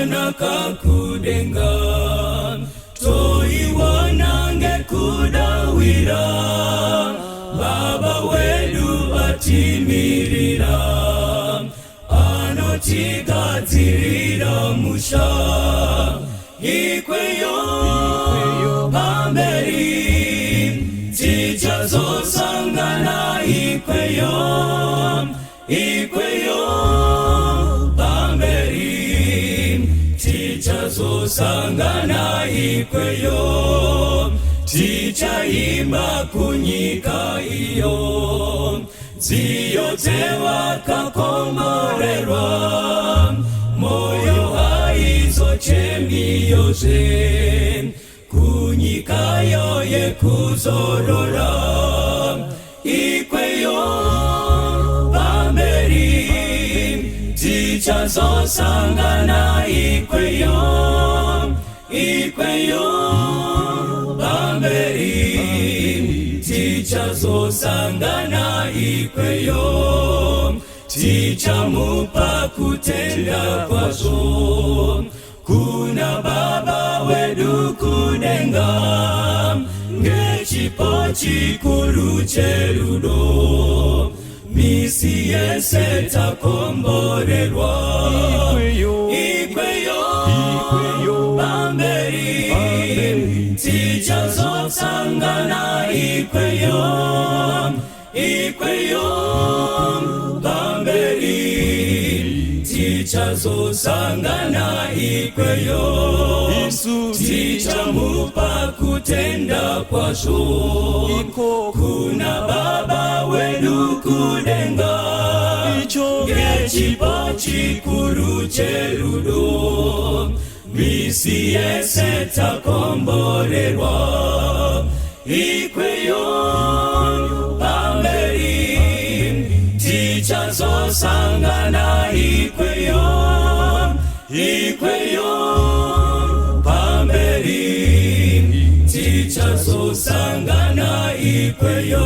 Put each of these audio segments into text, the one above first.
mwana kakudenga toi wanange kudawira baba wedu atimirira anotigatirira musha ikweyo pamberi tichazosangana ikweyo pamberi tichazosangana ikweyo tichaimba kunyika iyo ziyote wakakomorerwa moyo haizochemi yose kunyika yoye kuzorora ikweyo pamberi tichazosangana ikweyo pamberi tichazosangana ikweyo tichamupa kutenda kwazo kuna baba wedu kudenga ngechipo chikuru cherudo misi yese takomborerwa ikweyo pamberi tichazosangana ikweyo pamberi tichazosangana ikweyo tichamupa kutenda kwazo kuna baba wedu kudenga ngechipo chikuru cherudo misi yese takomborerwa ikweyo pamberi tichazosangana ikweyo pamberi tichazosangana ikweyo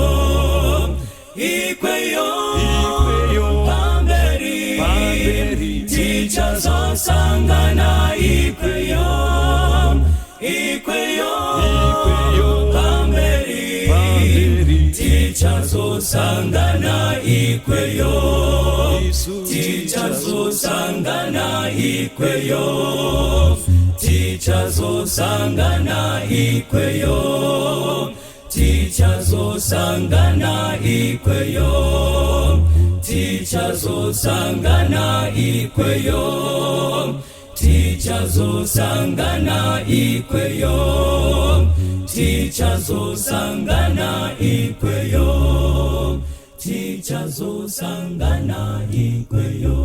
pamberi tichazosangana ikweyo pamberi tichazosangana ikweyo tichazosangana ikweyo tichazosangana ikweyo tichazosangana ikweyo tichazosangana ikweyo tichazosangana ikweyo tichazosangana ikweyo tichazosangana ikweyo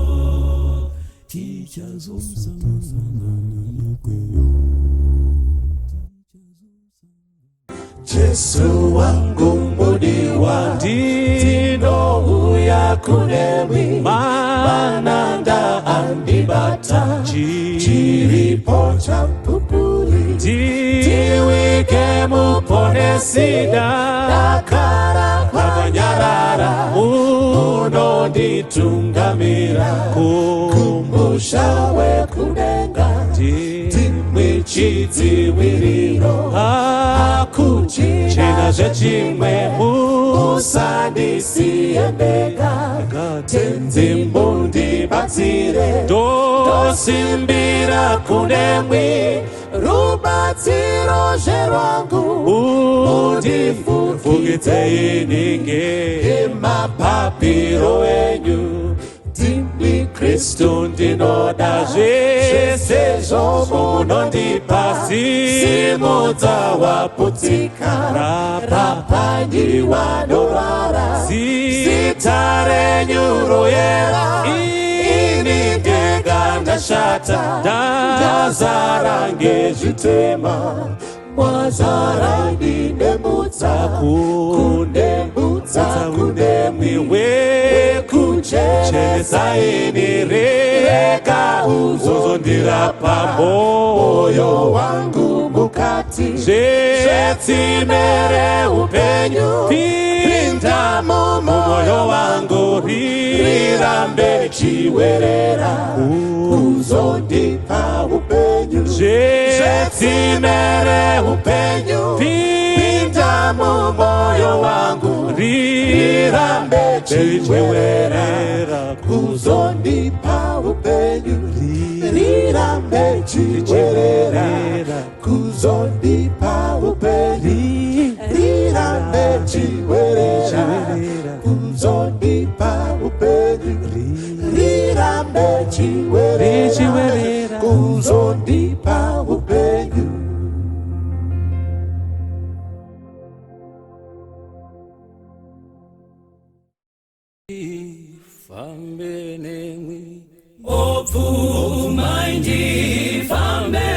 Jesu wangu mbudi wa dino uya kunemi mananda andibata chiripo champupuli tiwike mupone sida nakara kabanyarara uno ditungamira kumbusha we kunenga chitiwiriro hakuchina zvechimwe usandisiendeka tenzimbundi batsire ndosimbira kunemwi rubatsiro zverwangu undifukidze ninge emapapiro enyu Dimbi Kristu ndinoda zvese zvomunondipa simudza waputika rapandiwa norara zita renyu royera ini ndega ndashata ndazara ngezvitema mwazara ndindemutsa kundemutsa kundemwiwe kuchenesa ini rega uzozondirapa moyo wangu mukati zvetsimere upenyu pinda mumoyo wangu rirambe chiwerera uzondipa zvetimere upenyu pinda mumoyo wangu rirambe chiwerera kuzondipa upenyu rirambe chiwerera kuzondipa upenyu rirambe chiwerera kuzondipa upenyu rirambe chiwerera kuzondipa upenyu. Fambe nemi opfuma ndifambe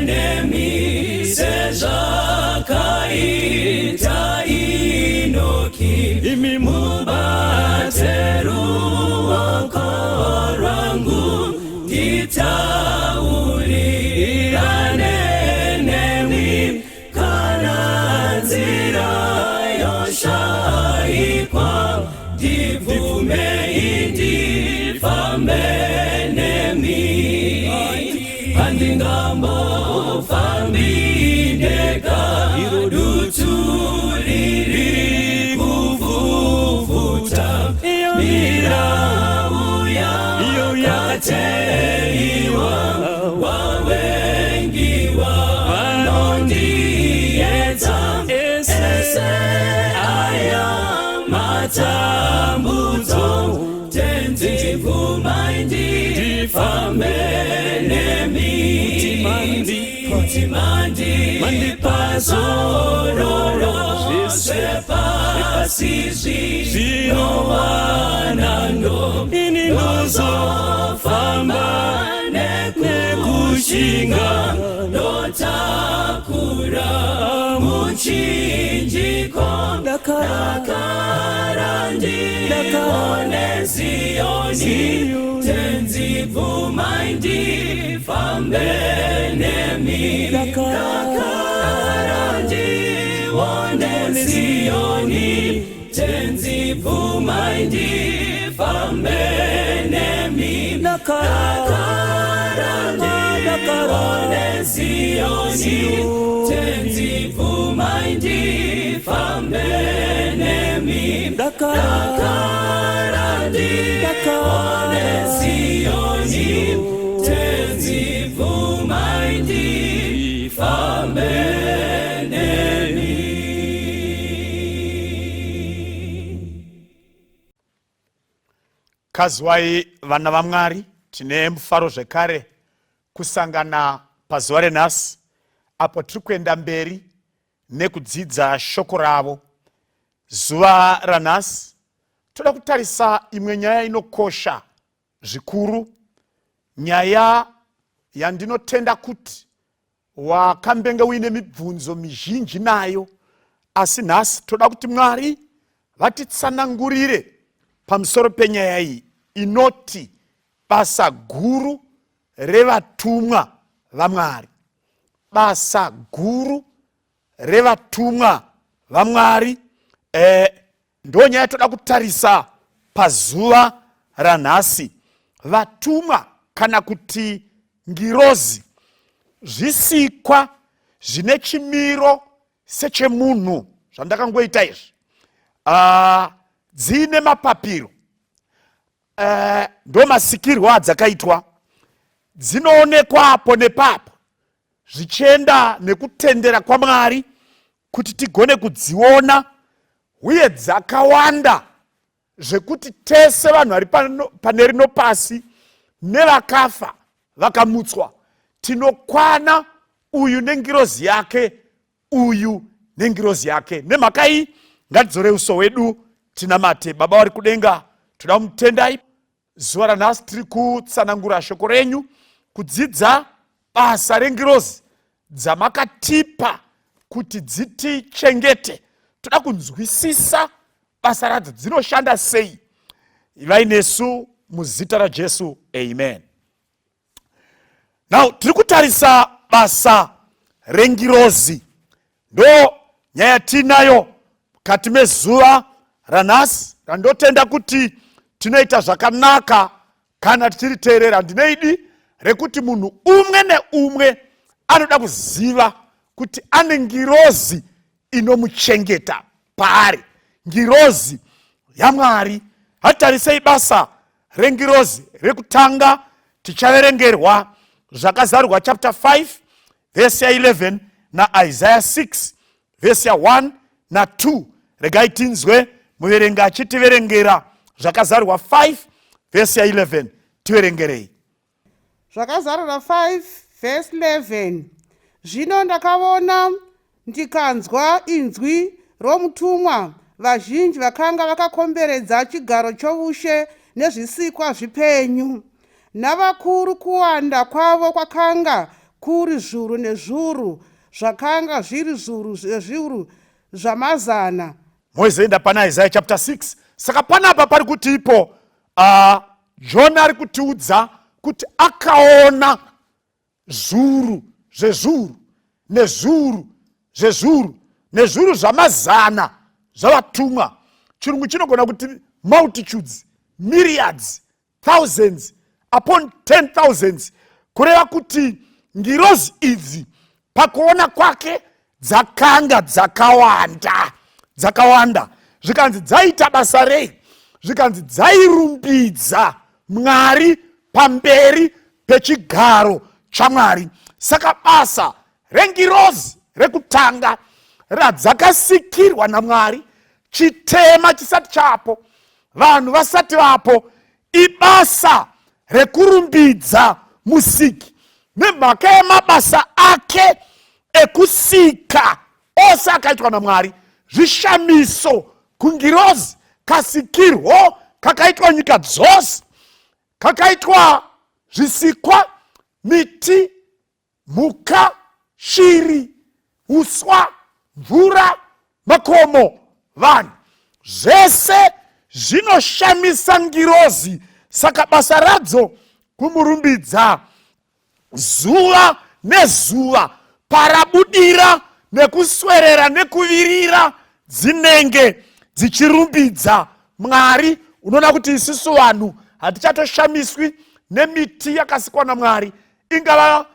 nemi sezvakaita Inoki imi mubate ruoko rwangu nditaurirane nemi kana nzira yoshayikwa ndivume indifambe nemi handingambofambi ndega dutu riri kuvuvuta mirauya yakateiwa wawengiwa vanondiedza ese aya matambudzo tenzivuma ndifambe nemi kuti mandipazororo zvepasi zvinowanando ini nozofamba nekushinga ndotakura muchinjiko dakara ndione Zioni tenzivuma ndifambe nemi dakara ndione Zioni tenzivuma ndifambe nemi dakara ndione Zioni tenzivuma ndifambe nemi dakara ndione Zioni tenzivuma ndifambe nemi. Kazwai vana vaMwari, tine mufaro zvekare kusangana pazuva renhasi apo tiri kuenda mberi nekudzidza shoko ravo. Zuva ranhasi toda kutarisa imwe nyaya inokosha zvikuru, nyaya yandinotenda kuti wakambenge uine mibvunzo mizhinji nayo, asi nhasi toda kuti Mwari vatitsanangurire pamusoro penyaya iyi inoti basa guru revatumwa vaMwari. Basa guru revatumwa vaMwari ndo nyaya toda kutarisa pazuva ranhasi. Vatumwa kana kuti ngirozi zvisikwa zvine chimiro sechemunhu zvandakangoita izvi, dzine mapapiro, ndo masikirwo adzakaitwa, dzinoonekwa apo nepapo zvichienda nekutendera kwaMwari kuti tigone kudziona, uye dzakawanda zvekuti tese vanhu vari pane rino pasi nevakafa vakamutswa tinokwana uyu nengirozi yake, uyu nengirozi yake. Nemhaka iyi ngatidzore uso hwedu tinamate. Baba vari kudenga, toda kumutendai zuva ranhasi tiri kutsanangura shoko renyu, kudzidza basa rengirozi dzamakatipa kuti dzitichengete. Toda kunzwisisa basa radzo dzinoshanda sei. Ivai nesu muzita raJesu, amen. Now tiri kutarisa basa rengirozi, ndo nyaya tinayo mukati mezuva ranhasi, randotenda kuti tinoita zvakanaka kana tichiriteerera. Ndine idi rekuti munhu umwe neumwe anoda kuziva kuti ane ngirozi inomuchengeta paari, ngirozi yaMwari. Hatarisei basa rengirozi rekutanga. Tichaverengerwa zvakazarurwa chapter 5 verse 11 na Isaiah 6 verse 1 na 2. Regai tinzwe muverenga achitiverengera zvakazarurwa 5 verse 11. Tiverengerei. Zvakazarurwa 5 verse 11. Zvino ndakaona ndikanzwa inzwi romutumwa vazhinji vakanga vakakomberedza chigaro choushe nezvisikwa zvipenyu, navakuru kuwanda kwavo kwakanga kuri zviuru nezviuru, zvakanga zviri zviuru zvamazana. Moizoenda pana Isaiah chapter 6. Saka panapa pari kuti ipo Jona ari kutiudza kuti akaona zviuru zvezviuru nezviuru zvezviuru nezviuru zvamazana zvavatumwa. Chirungu chinogona kuti multitudes, myriads, thousands upon 10,000s, kureva kuti ngirozi idzi pakuona kwake dzakanga dzakawanda. Zvikanzi dzaita basa rei? Zvikanzi dzairumbidza Mwari pamberi pechigaro chaMwari. Saka basa rengirozi rekutanga radzakasikirwa naMwari, chitema chisati chapo, vanhu vasati vapo, ibasa rekurumbidza musiki. Nemhaka yemabasa ake ekusika ose akaitwa naMwari, zvishamiso kungirozi, kasikirwo kakaitwa nyika dzose, kakaitwa zvisikwa, miti, mhuka, shiri, uswa, mvura, makomo, vanhu, zvese zvinoshamisa ngirozi. Saka basa radzo kumurumbidza zuva nezuva, parabudira nekuswerera nekuvirira, dzinenge dzichirumbidza Mwari. Unoona kuti isusu vanhu hatichatoshamiswi nemiti yakasikwa naMwari, ingava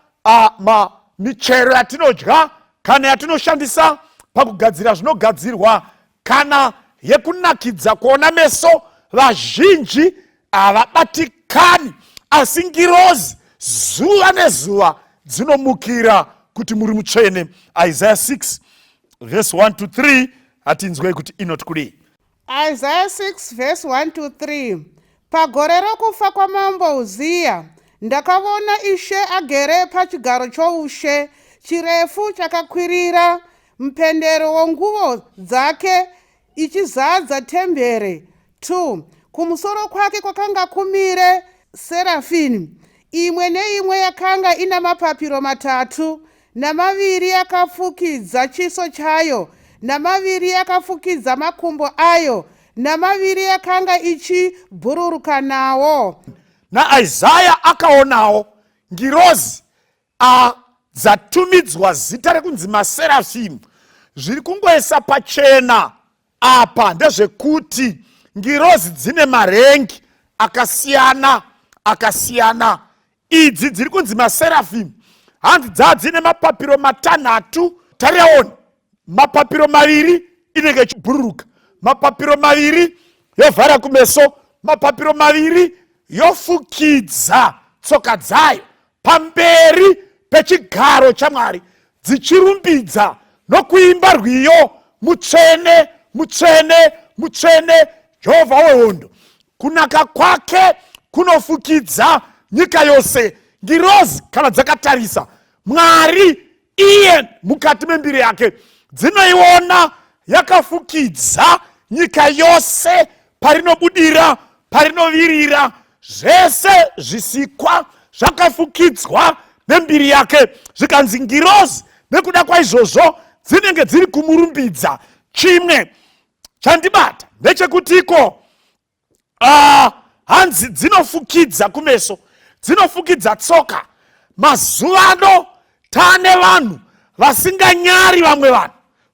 michero yatinodya kana yatinoshandisa pakugadzira zvinogadzirwa, kana yekunakidza kuona meso. Vazhinji havabatikani, asi ngirozi zuva nezuva dzinomukira kuti muri mutsvene. Isaiah 6 verse 1 to 3 hatinzwei kuti inoti kudii. Isaiah 6 verse 1 to 3. Pagore rokufa kwamambo Uzia, ndakaona Ishe agere pachigaro choushe, chirefu chakakwirira, mpendero wonguo dzake ichizadza tembere. 2. Kumusoro kwake kwakanga kumire serafini, imwe neimwe yakanga ina mapapiro matatu, namaviri akafukidza chiso chayo, namaviri akafukidza makumbo ayo, namaviri yakanga ichibhururuka nawo. NaIsaya akaonawo ngirozi dzatumidzwa zita rekunzi maserafimu. Zviri kungoisa pachena apa ndezvekuti ngirozi dzine marengi akasiyana. Idzi dziri kunzi maserafimu hanzi dzadzine mapapiro matanhatu. Tariaoni, mapapiro maviri inenge ichibhururuka, mapapiro maviri yovhara kumeso, mapapiro maviri yofukidza tsoka dzayo pamberi pechigaro chaMwari, dzichirumbidza nokuimba rwiyo, mutsvene, mutsvene, mutsvene, Jehovha wehondo. Kunaka kwake kunofukidza nyika yose. Ngirozi kana dzakatarisa Mwari iye mukati membiri yake, dzinoiona yakafukidza nyika yose, parinobudira, parinovirira, zvese zvisikwa zvakafukidzwa nembiri yake. Zvikanzi ngirozi nekuda kwaizvozvo dzinenge dziri kumurumbidza. Chimwe chandibata ndechekutiko hanzi dzinofukidza kumeso, dzinofukidza tsoka. Mazuvano tane vanhu vasinganyari vamwe vanhu.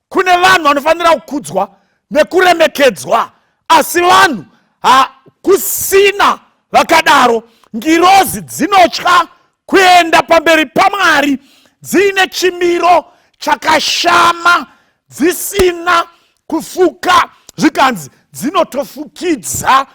Kune vanhu vanofanira kukudzwa nekuremekedzwa, asi vanhu kusina vakadaro. Ngirozi dzinotya kuenda pamberi paMwari dziine chimiro chakashama, dzisina kufuka, zvikanzi dzinotofukidza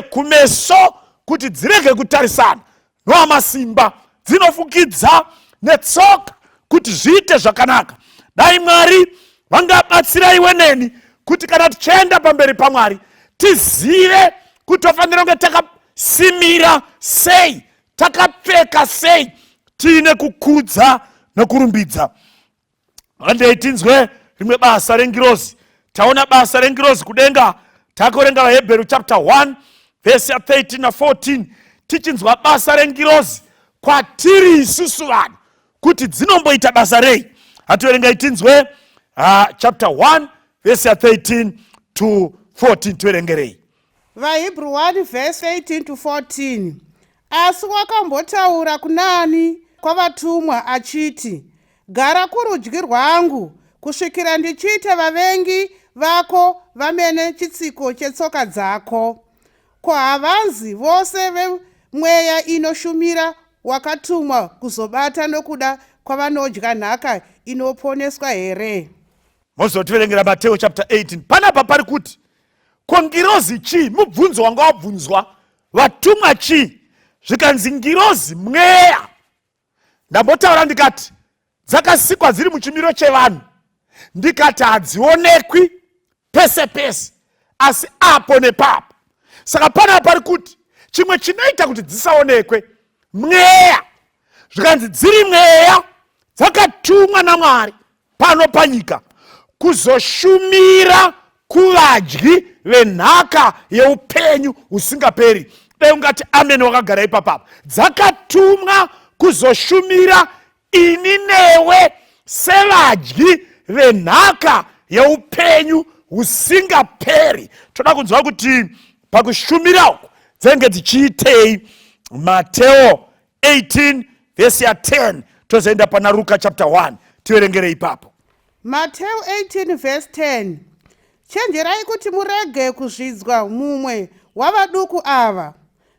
kumeso kuti dzirege kutarisana noamasimba, dzinofukidza netsoka kuti zviite zvakanaka. Dai Mwari vangabatsira iwe neni kuti kana tichienda pamberi paMwari tizive kuti tofanira kunge takasimira sei, takapfeka sei, tiine kukudza nokurumbidza. Handei tinzwe rimwe basa rengirozi. Taona basa rengirozi kudenga, takorenga vaHebheru chapter 1 verse 13 na 14, tichinzwa basa rengirozi kwatiri isusu vanhu kuti dzinomboita basa rei. Hativerengai tinzwe chapter 1 verse 13 to 14, tiverengerei. VaHebheru 1 verse 18 to 14. Asi wakambotaura kunani kwavatumwa achiti, gara kurudyi rwangu kusvikira ndichite vavengi vako vamene chitsiko chetsoka dzako. Ko, havanzi vose vemweya inoshumira wakatumwa kuzobata nokuda kwavanodya nhaka inoponeswa here? Mozotiverengera Mateo chapter 18. Panapa pari kuti ko ngirozi chi, mubvunzo wanga wabvunzwa, vatumwa chi? Zvikanzi ngirozi mweya. Ndambotaura ndikati dzakasikwa dziri muchimiro chevanhu, ndikati hadzionekwi pese pese, asi apo nepapo. Saka panapa pari kuti chimwe chinoita kuti dzisaonekwe mweya. Zvikanzi dziri mweya dzakatumwa naMwari pano panyika kuzoshumira kuvadyi venhaka yeupenyu husingaperi. Dai ungati amen wakagara ipapapo. Dzakatumwa kuzoshumira ini newe sevadyi venhaka yeupenyu husingaperi. Toda kunzwa kuti pakushumira uku dzenge dzichiitei. Mateo 18 verse 10, tozoenda pana Luka chapter 1, tiverengere ipapo. Mateo 18 verse 10. Chenjerai kuti murege kuzvidzwa mumwe wavaduku ava,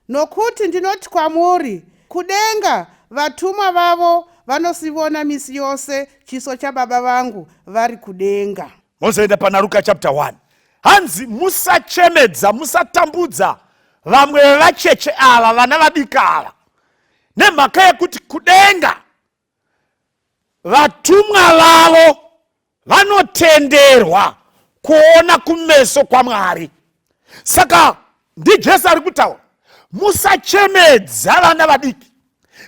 nokuti ndinoti kwamuri, kudenga vatumwa vavo vanosivona misi yose chiso chaBaba vangu vari kudenga. Mozoenda pana Luka chapter 1. Hanzi musachemedza, musatambudza vamwe vevacheche ava, vana vadiki ava, nemhaka yekuti kudenga vatumwa vavo vanotenderwa kuona kumeso kwaMwari. Saka ndiJesu ari kutaura, musachemedza vana vadiki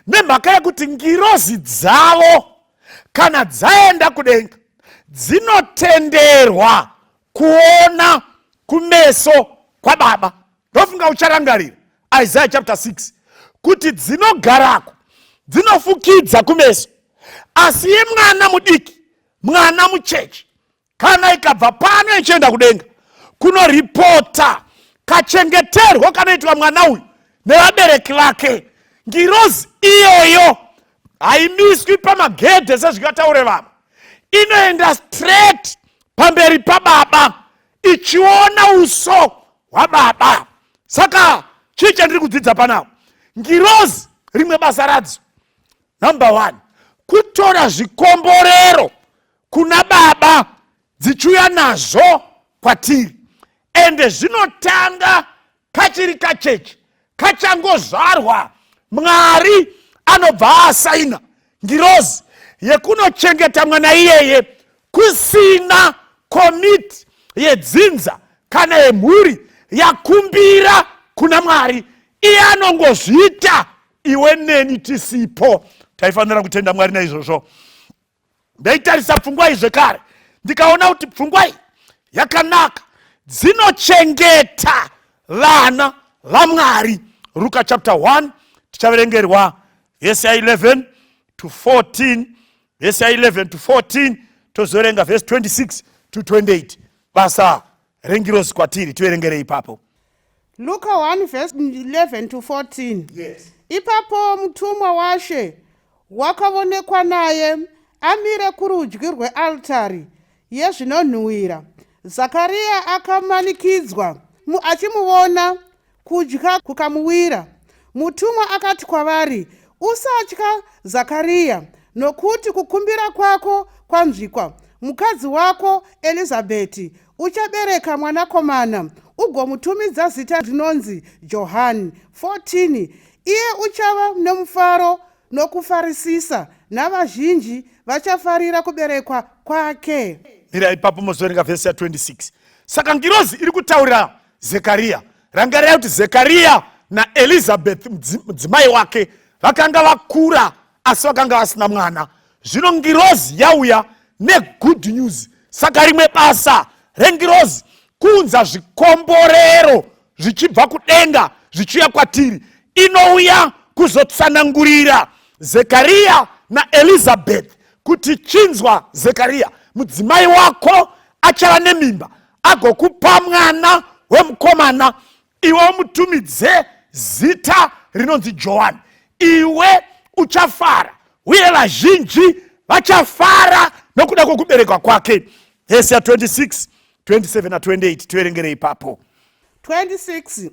nemhaka yekuti ngirozi dzavo kana dzaenda kudenga dzinotenderwa kuona kumeso kwaBaba. Ndofunga ucharangarira Isaiah chapter 6 kuti dzinogarako dzinofukidza kumeso, asi ye mwana mudiki, mwana mucheche, kana ikabva pano ichienda kudenga kunoripota kachengeterwo kanoitwa mwana uyu nevabereki vake. Ngirozi iyoyo haimiswi pamagedhe sezvikataure vamwe, inoenda straight pamberi paBaba ichiona uso hwaBaba. Saka chii chandiri kudzidza panapo? Ngirozi rimwe basa radzo, number 1, kutora zvikomborero kuna Baba dzichiuya nazvo kwatiri. Ende zvinotanga kachiri kacheche, kachangozvarwa. Mwari anobva asaina ngirozi yekunochengeta mwana iyeye kusina komiti yedzinza kana yemhuri yakumbira kuna Mwari. Iye anongozviita iwe neni tisipo. Taifanira kutenda Mwari naizvozvo. Ndaitarisa pfungwa iyi zvekare ndikaona kuti pfungwa iyi yakanaka, dzinochengeta vana vaMwari. Luka chapter 1 tichaverengerwa verse 11 to 14, verse 11 to 14, tozoverenga verse 26 to 28. Basa rengirozi kwatiri, tiverengere ipapo. Luka 1 verse 11 to 14. Yes. Ipapo mutumwa waShe wakaonekwa naye amire kurudyi rwealitari yezvinonhuhwira. Zakariya akamanikidzwa achimuona, kudya kukamuwira. Mutumwa akati kwavari, usatya Zakariya, nokuti kukumbira kwako kwanzvikwa. Mukadzi wako Elizabeti uchabereka mwanakomana, ugomutumidza zita rinonzi Johani. 14. Iye uchava nemufaro nokufarisisa, navazhinji vachafarira kuberekwa kwake. Mira ipapo mozoverenga vhesi ya 26. Saka ngirozi iri kutaurira Zekaria. Rangarira kuti Zekaria na Elizabeth mudzimai wake vakanga vakura asi vakanga vasina mwana. Zvino ngirozi yauya negood news. Saka rimwe basa rengirozi kuunza zvikomborero zvichibva kudenga zvichiuya kwatiri. Inouya kuzotsanangurira Zekaria na Elizabeth kuti chinzwa Zekaria, mudzimai wako achava nemimba agokupa mwana wemukomana, iwe mutumidze zita rinonzi Johani. Iwe uchafara uye vazhinji vachafara nokuda kwokuberekwa kwake. Vhesi ya 26, 27 na 28 tiverengere ipapo. 26.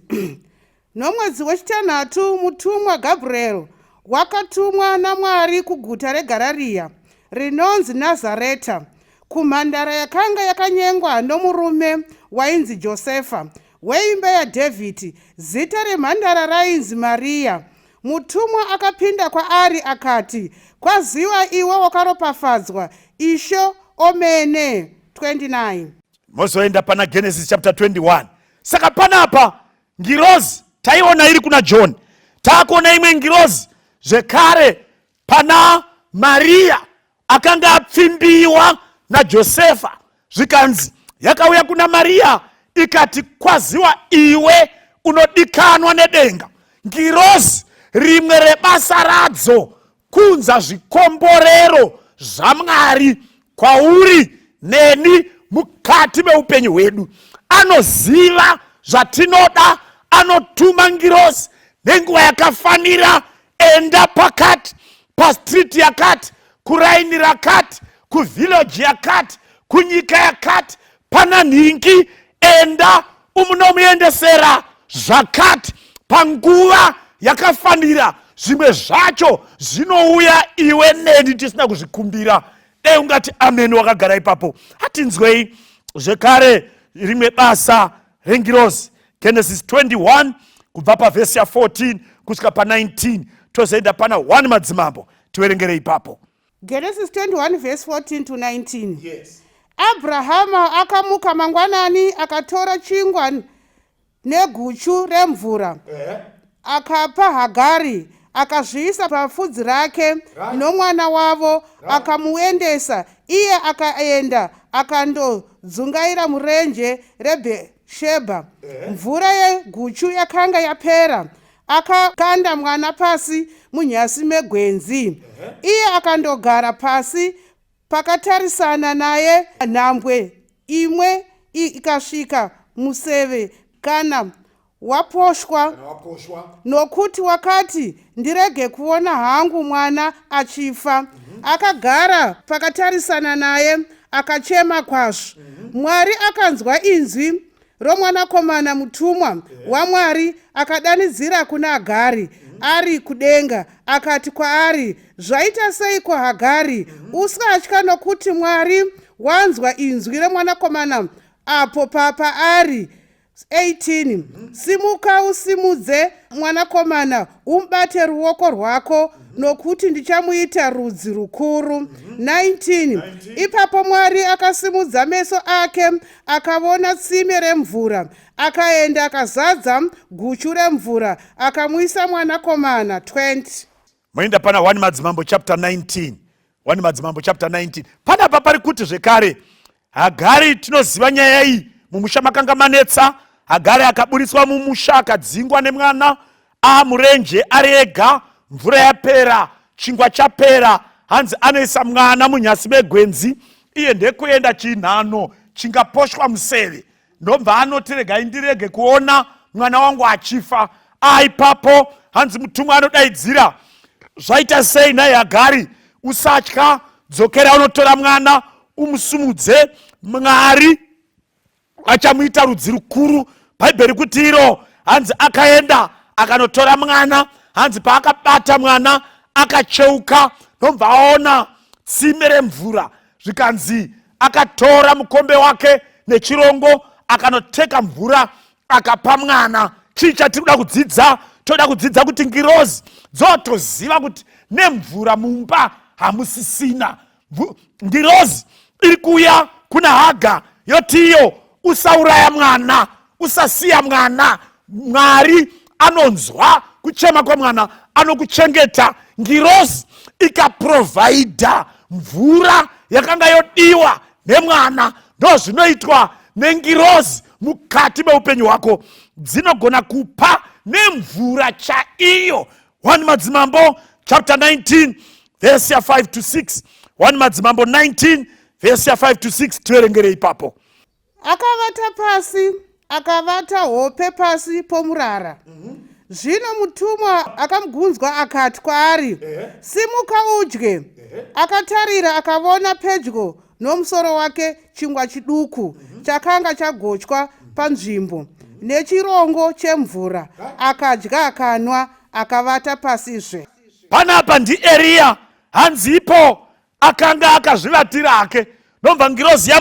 Nomwedzi wechitanhatu mutumwa Gabriel wakatumwa naMwari kuguta reGarirea rinonzi Nazareta, kumhandara yakanga yakanyengwa nomurume wainzi Josefa weimba yaDhavhidhi, zita remhandara rainzi Maria. Mutumwa akapinda kwaari akati, kwaziwa iwe wakaropafadzwa, Ishe omene. 29. Mozoenda pana Genesis chapter 21. Saka panapa ngirozi taiona iri kuna John, taakuona imwe ngirozi zvekare pana Maria akanga apfimbiwa na Josefa. Zvikanzi yakauya kuna Maria ikati, kwaziwa iwe unodikanwa nedenga. Ngirozi rimwe rebasa radzo kunza zvikomborero zvaMwari kwauri neni mukati meupenyu hwedu. Anoziva zvatinoda, anotuma ngirozi nenguva yakafanira. Enda pakati, pastriti yakati, kuraini rakati, kuvillage yakati, kunyika yakati, pana nhingi. Enda umunomuendesera zvakati panguva yakafanira. Zvimwe zvacho zvinouya iwe neni tisina kuzvikumbira. Dei ungati amen wakagara ipapo. Hatinzwei zvekare rimwe basa rengirozi. Genesis 21 kubva pavhesi ya 14 kusvika pa19. Tozoenda pana 1 madzimambo tiverengere ipapo. Genesis 21 verse 14 to 19. Yes. Abrahama akamuka mangwanani akatora chingwa neguchu remvura. Akapa Hagari, akazviisa pafudzi rake nomwana wavo, akamuendesa. Iye akaenda akandodzungaira murenje reBheersheba. Mvura yeguchu yakanga yapera. Akakanda mwana pasi munyasi megwenzi. Iye akandogara pasi pakatarisana naye. Nhambwe imwe ikasvika museve kana waposhwa, nokuti wakati, ndirege kuona hangu mwana achifa. Akagara pakatarisana naye akachema kwazvo. Mwari akanzwa inzwi romwanakomana mutumwa waMwari akadanidzira kuna Hagari ari kudenga, akati kwaari, zvaita seiko Hagari? Usatya, nokuti Mwari wanzwa inzwi remwanakomana apo paari. 18. Simuka usimudze mwanakomana, umubate ruoko rwako, nokuti ndichamuita rudzi rukuru. 19. Ipapo Mwari akasimudza meso ake akaona tsime remvura, akaenda akazadza guchu remvura, akamuisa mwanakomana. 20. Moenda pana 1 madzimambo chapter 19. 1 madzimambo chapter 19. Panapa pari kuti zvekare Hagari, tinoziva nyaya iyi, mumusha makanga manetsa. Hagari akaburiswa mumusha akadzingwa nemwana, murenje ari ega, mvura yapera, chingwa chapera. Hanzi anoisa mwana munyasi megwenzi. Iye ndekuenda chinhano chingaposhwa museve. Ndobva anoti, regai ndirege kuona mwana wangu achifa. Ipapo hanzi mutumwa anodaidzira, zvaita sei naye Hagari? Usatya, dzokera unotora mwana umusumudze, Mwari achamuita rudzi rukuru. Bhaibheri kuti iro, hanzi akaenda akanotora mwana, hanzi paakabata mwana akacheuka, nobva aona tsime remvura, zvikanzi akatora mukombe wake nechirongo akanoteka mvura akapa mwana. Chii chatiri kuda kudzidza? Toda kudzidza kuti ngirozi dzotoziva kuti nemvura mumba hamusisina. Ngirozi iri kuuya kuna Haga yoti iyo usauraya mwana, usasiya mwana. Mwari anonzwa kuchema kwamwana, anokuchengeta. Ngirozi ikaprovhaidha mvura yakanga yodiwa nemwana. Ndo zvinoitwa nengirozi mukati meupenyu hwako, dzinogona kupa nemvura chaiyo. 1 Madzimambo chapter 19 verse ya 5 to 6. 1 Madzimambo 19 verse ya 5 to 6. Tiverengere ipapo. Akavata pasi, akavata hope pasi pomurara. Zvino mutumwa akamugunzwa akati kwaari, simuka udye. Akatarira akavona pedyo nomusoro wake chingwa chiduku chakanga chagochwa panzvimbo nechirongo chemvura. Akadya akanwa akavata pasizve. Panapa ndi Eria, hanzipo akanga akazvivatira hake. Nobva ngirozi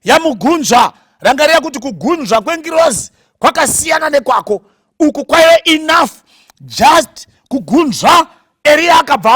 yamugunzva. Rangarira kuti kugunzva kwengirozi kwakasiyana nekwako. Uku kwaive enough just kugunzva. Eria akabva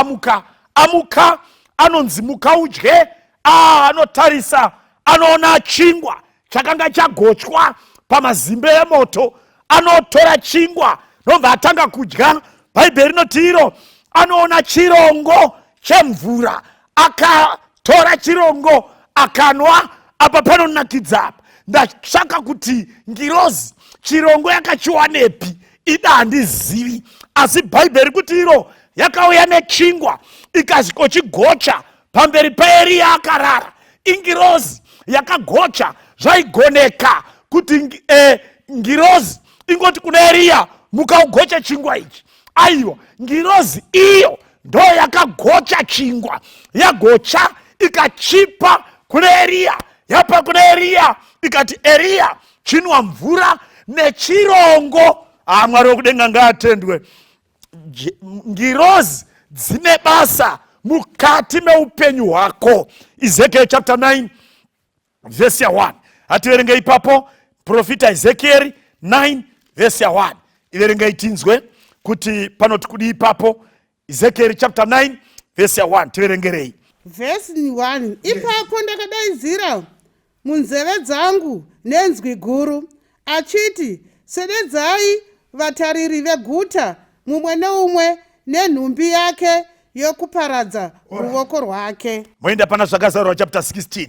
amuka, anonzi muka udye. Anotarisa, anoona chingwa chakanga chagochwa pamazimbe emoto. Anotora chingwa, nobva atanga kudya. Bhaibheri rinoti iro anoona chirongo chemvura, akatora chirongo akanwa. Apa panonakidza apa. Ndatsvaka kuti ngirozi chirongo yakachiwanepi, ida handizivi. Asi Bhaibheri kuti iro yakauya nechingwa ikasvikochigocha pamberi paEria akarara. Ingirozi yakagocha. Zvaigoneka kuti ngirozi ingoti kuna Eria, mukaugocha chingwa ichi. Aiwa, ngirozi iyo ndo yakagocha chingwa. Yagocha ikachipa kuna Eria. Yapa kuna Eria ikati, Eria chinwa mvura nechirongo. Mwari wekudenga ngaatendwe. Ngirozi dzine basa mukati meupenyu hwako. Ezekiel chapter 9 verse ya 1. Hativerenge ipapo. Profita Ezekiel 9 verse ya 1. Iverenge itinzwe kuti panoti kudi ipapo. Ezekiel chapter 9 verse ya 1. Tiverengerei. Verse 1. Ipapo ndakadaidzira munzeve dzangu nenzwi guru achiti, sededzai vatariri veguta, mumwe neumwe nenhumbi yake yokuparadza ruoko rwake. Moenda pana zvakazarurwa chapter 16.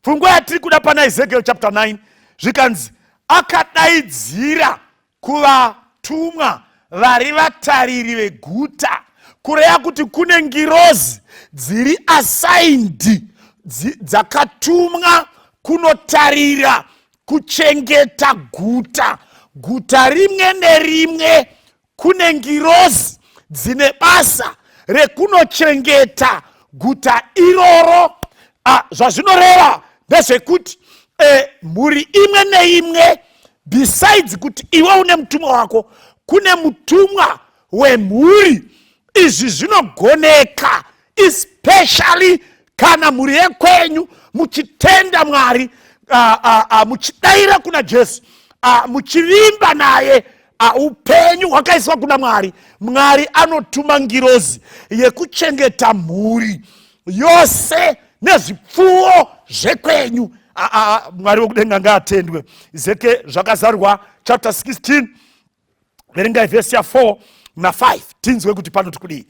Pfungwa yatiri kuda pana Ezekiel chapter 9 zvikanzi akadaidzira kuvatumwa vari vatariri veguta. Kureva kuti kune ngirozi dziri assigned, dzakatumwa kunotarira kuchengeta guta. Guta rimwe nerimwe kune ngirozi dzine basa rekunochengeta guta iroro. Zvazvinoreva ndezvekuti mhuri imwe neimwe, besides kuti iwe une mutumwa wako, kune mutumwa wemhuri. Izvi zvinogoneka especially kana mhuri yekwenyu muchitenda Mwari, muchidayira kuna Jesu, muchivimba naye, upenyu hwakaiswa kuna Mwari. Mwari anotuma ngirozi yekuchengeta mhuri yose nezvipfuwo zvekwenyu. Mwari wekudenga ngaatendwe. Zvakazarurwa chapter 16 verengai verse ya 4 na 5. Tinzwe kuti panoti kudii.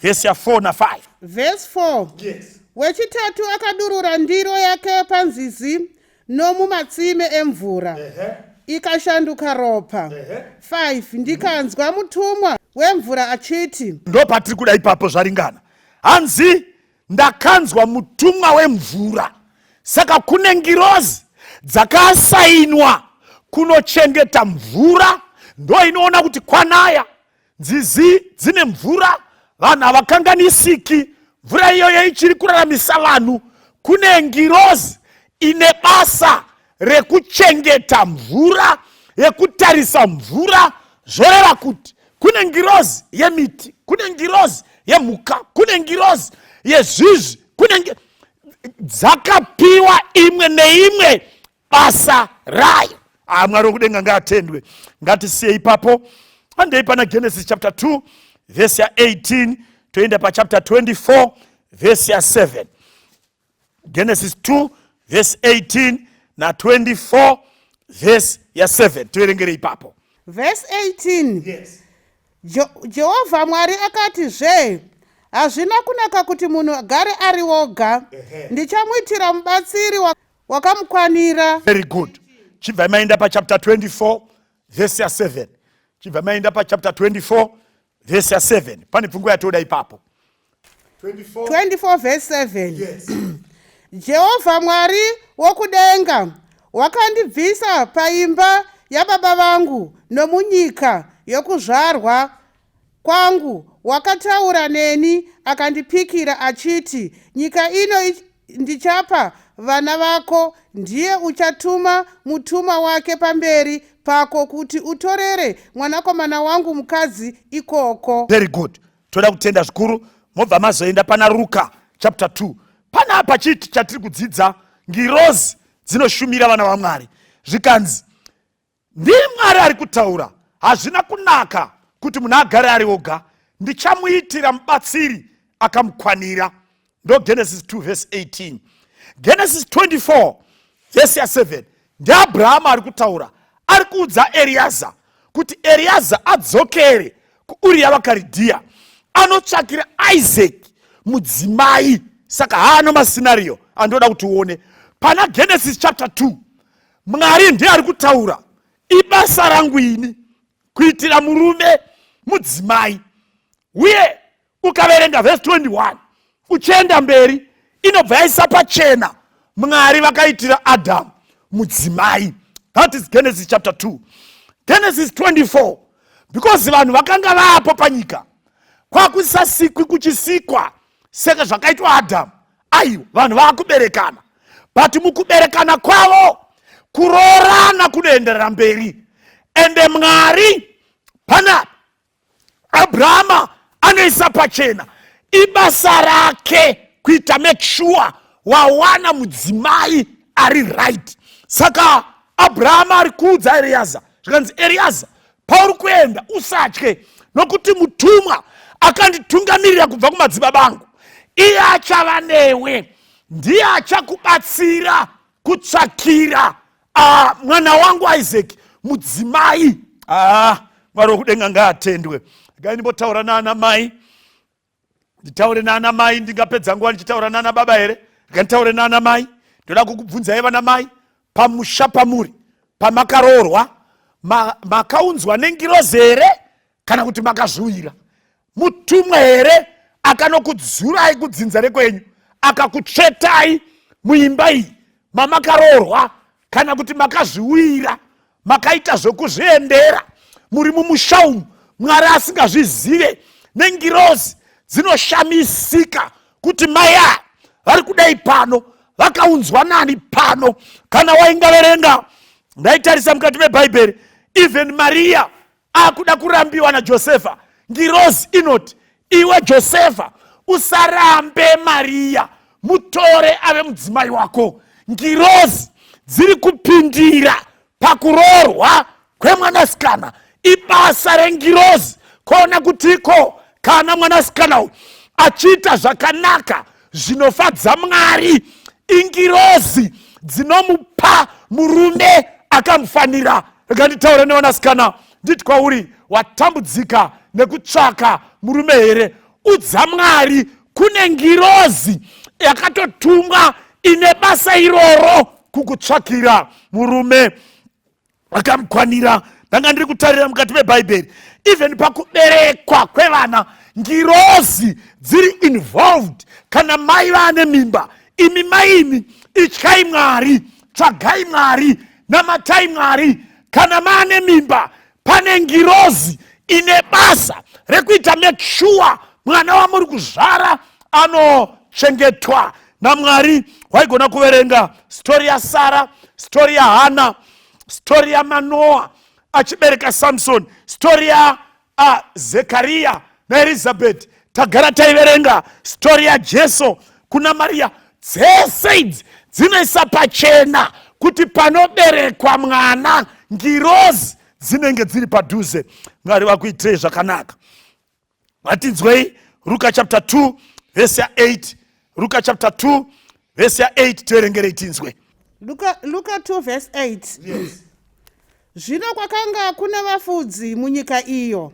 Verse ya 4 na 5. Verse 4. Yes. Wechitatu akadurura ndiro yake panzizi nomumatsime emvura. Ikashanduka ropa. 5. Ndikanzwa mutumwa wemvura achiti. Ndo patiri kuda ipapo zvaringana. Hanzi ndakanzwa mutumwa wemvura. Saka kune ngirozi dzakasainwa kunochengeta mvura. Ndo inoona kuti kwanaya nzizi dzine mvura, vanhu havakanganisiki, mvura iyoyo ichiri kuraramisa vanhu. Kune ngirozi ine basa rekuchengeta mvura, yekutarisa mvura. Zvoreva kuti kune ngirozi yemiti, kune ngirozi yemhuka, kune ngirozi yezvizvi, dzakapiwa imwe neimwe basa rayo. Mwari wokudenga ngaatendwe. Ngatisiye ipapo. Handei pana Genesis chapter 2 verse ya 18 toenda pa chapter 24 verse ya 7. Genesis 2 verse 18 na 24 verse ya 7 toerengere ipapo. Verse 18. Yes. Jehovha Mwari akati, hazvina kunaka kuti munhu agare ari woga. Ndichamuitira mubatsiri wakamukwanira. Very good. Chibva maenda pa chapter 24 verse ya 7. Chibva maenda pa chapter 24 verse ya 7. Pane pfungwa yatoda ipapo. 24 verse 7. Yes. Jehovha Mwari wokudenga wakandibvisa paimba yababa vangu nomunyika yokuzvarwa kwangu. Wakataura neni akandipikira achiti, nyika ino ndichapa vana vako, ndiye uchatuma mutuma wake pamberi pako kuti utorere mwanakomana wangu mukadzi ikoko. Very good. Toda kutenda zvikuru. Mobva mazoenda pana Luka chapter 2. Pana apa chiti chatiri kudzidza, ngirozi dzinoshumira vana vaMwari. Zvikanzi ndiye Mwari ari kutaura, hazvina kunaka kuti munhu agare ari oga, ndichamuitira mubatsiri akamukwanira. Ndo Genesis 2 verse 18. Genesis 24 verse ya 7 ndiAbhurahama ari kutaura, ari kuudza Eriaza kuti Eriaza adzokere kuUria vaKaridhia anotsvakira Isaac mudzimai. Saka haano masinario andoda kuti uone pana Genesis chapter 2. Mwari ndiye ari kutaura, ibasa rangu ini kuitira murume mudzimai. Uye ukaverenga verse 21 uchienda mberi, inobva yaisa pachena Mwari vakaitira Adam mudzimai. That is Genesis chapter 2. Genesis 24, because vanhu vakanga vapo panyika, kwakusasikwi kuchisikwa, saka zvakaitwa Adam. Aiwa, vanhu vakuberekana, but mukuberekana kwavo kuroorana kunoenderera mberi. Ende Mwari pana Abrahama anoisa pachena ibasa rake kuita make sure wawana mudzimai ari right. Saka Abrahama ari kuudza Eriaza, zvikanzi Eriaza, pauri kuenda usatye, nokuti mutumwa akanditungamirira kubva kumadzibaba angu. Iye achava newe, ndiye achakubatsira kutsvakira mwana wangu Isaac mudzimai. Mwari wokudenga ngaatendwe. Ngaindimbotaura naana mai, nditaure naana mai, ndingapedza nguva ndichitaura naana baba here. Nganditaure naana mai. Ndoda kukubvunzai vana mai, pamusha pamuri pamakaroorwa, makaunzwa nengirozi here kana kuti makazvuyira? Mutumwa here akanokudzurai kudzinza rekwenyu akakutsvetai muimba iyi mamakaroorwa, kana kuti makazviwira makaita zvokuzviendera muri mumusha umu Mwari asingazvizive? Nengirozi dzinoshamisika kuti mai aya vari kudai pano, vakaunzwa nani pano. Kana waingaverenga, ndaitarisa mukati meBhaibheri, even Maria akuda kurambiwa naJosefa, ngirozi inoti, iwe Josefa usarambe Maria, mutore ave mudzimai wako. Ngirozi dziri kupindira pakuroorwa kwemwanasikana. Ibasa rengirozi kuona kutiko kana mwanasikana uyu achiita zvakanaka zvinofadza Mwari. Ingirozi dzinomupa murume akamufanira. Nganditaure nevanasikana nditi kwauri, watambudzika nekutsvaka murume here? Udza Mwari, kune ngirozi yakatotumwa ine basa iroro kukutsvakira murume akamukwanira. Ndanga ndiri kutarira mukati meBhaibheri, even pakuberekwa kwevana, ngirozi dziri involved. Kana mai vane mimba, imi maimi, ityai Mwari, tsvagai Mwari, namatai Mwari. Kana maane mimba, pane ngirozi ine basa rekuita make sure mwana wamuri kuzvara anochengetwa naMwari. Waigona kuverenga stori yaSara, stori yaHana, stori yaManoa achibereka Samson, stori yaZekaria naElizabeth. tagara taiverenga stori yajesu kuna Maria, dzese idzi dzinoisa pachena kuti panoberekwa mwana ngirozi dzinenge dziri padhuze. Mwari vakuitirei zvakanaka. Ngatinzwei Luka chapter 2 verse 8. Luka chapter 2 verse 8 toerengerei tinzwe. Luka 2 verse 8. Yes. Zvino kwakanga kuna vafudzi munyika iyo,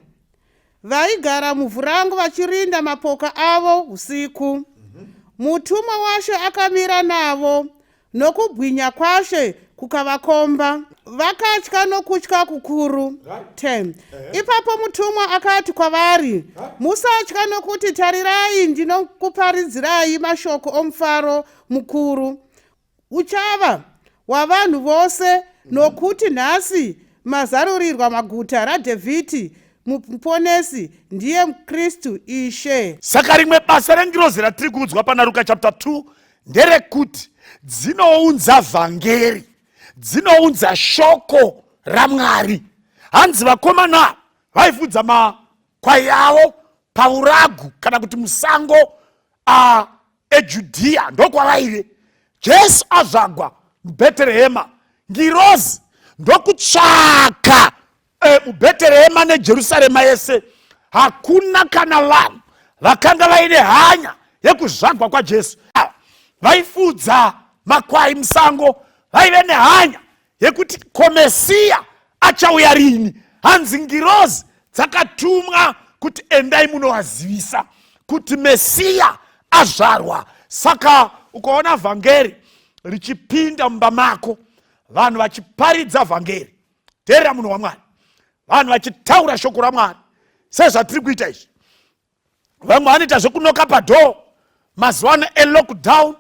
vaigara muvhurangu vachirinda mapoka avo usiku. Mutumwa washe akamira navo, nokubwinya kwashe kukavakomba, vakatya nokutya kukuru. 10. Ipapo mutumwa akati kwavari, musatya nokuti tarirai ndinokuparidzirai mashoko omufaro mukuru uchava wavanhu vose, nokuti nhasi mazarurirwa maguta raDhavhidhi muponesi, ndiye Kristu Ishe. Saka rimwe basa rengirozi ratiri kuudzwa pana Luka chapter 2 nderekuti dzinounza vhangeri, dzinounza shoko raMwari. Hanzi vakomana vaifudza makwai avo pauragu kana kuti musango eJudhea, ndokwavaire. Jesu azvagwa muBheterehema, ngirozi ndokutsvaka muBheterehema neJerusarema yese. Hakuna kana vanhu vakanga vaine hanya yekuzvagwa kwaJesu. Vaifudza makwai musango, vaive nehanya yekuti komesiya achauya rini. Hanzi ngirozi dzakatumwa kuti endai munovazivisa kuti Mesiya azvarwa. Saka ukaona vhangeri richipinda mumba mako, vanhu vachiparidza vhangeri, teerera munhu waMwari, vanhu vachitaura shoko raMwari sezvatiri kuita izvi. Vamwe vanoita zvekunoka padhoo mazuva ano elockdown,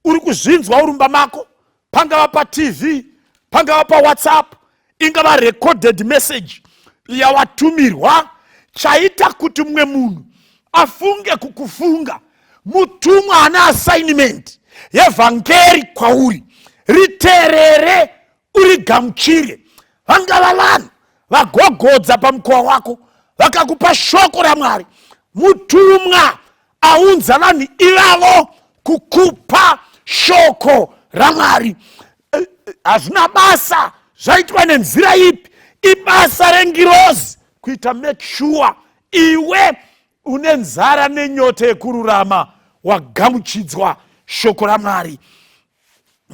uri kuzvinzwa uri mumba mako, pangava paTV, pangava paWhatsApp, ingava recorded message yawatumirwa, chaita kuti mumwe munhu afunge kukufunga. Mutumwa ana assignment yevhangeri kwauri, riteerere urigamuchire. Vangava vanhu vagogodza pamukova wako vakakupa shoko raMwari, mutumwa aunza vanhu ivavo kukupa shoko raMwari. Hazvina basa zvaitwa nenzira ipi, ibasa rengirozi kuita make sure iwe une nzara nenyota yekururama wagamuchidzwa shoko raMwari.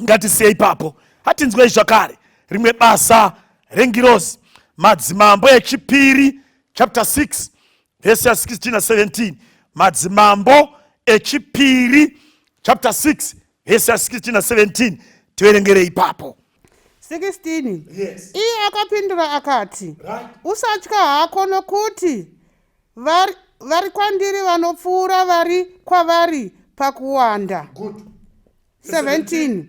Ngatisiyei ipapo. Hatinzwei zvakare rimwe basa rengirozi. Madzimambo echipiri chapter 6 verse 16 na 17. Madzimambo echipiri chapter 6 verse 16 na 17 toerengerei ipapo. 16. Yes. Iye akapindura akati, Right. usatya hako, nokuti vari kwandiri vanopfuura vari kwavari pakuwanda. Good. 17.